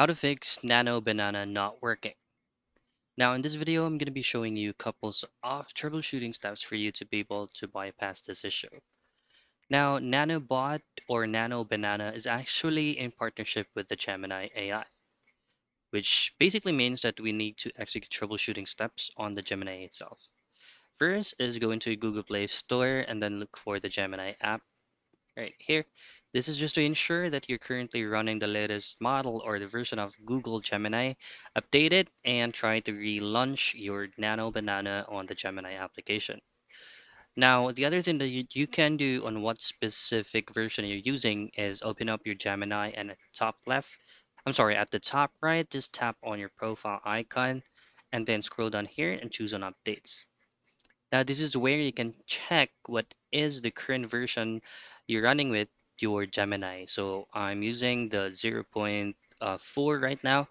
How to fix Nano Banana not working. Now in this video, I'm going to be showing you couples of troubleshooting steps for you to be able to bypass this issue. Now, NanoBot or Nano Banana is actually in partnership with the Gemini AI, which basically means that we need to execute troubleshooting steps on the Gemini itself. First is go into Google Play Store and then look for the Gemini app right here. This is just to ensure that you're currently running the latest model or the version of Google Gemini. Update it and try to relaunch your Nano Banana on the Gemini application. Now, the other thing that you can do on what specific version you're using is open up your Gemini and at the top left, at the top right, just tap on your profile icon and then scroll down here and choose on updates. Now, this is where you can check what is the current version you're running with your Gemini. So I'm using the zero point 0.4 right now.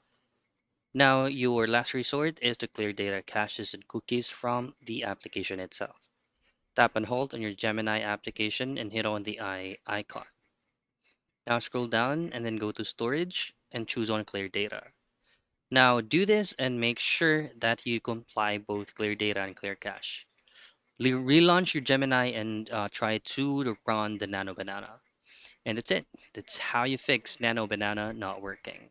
Now, your last resort is to clear data caches and cookies from the application itself. Tap and hold on your Gemini application and hit on the eye icon. Now scroll down and then go to storage and choose on clear data. Now do this and make sure that you comply both clear data and clear cache. Relaunch your Gemini and try to run the Nano Banana. And that's it. That's how you fix Nano Banana not working.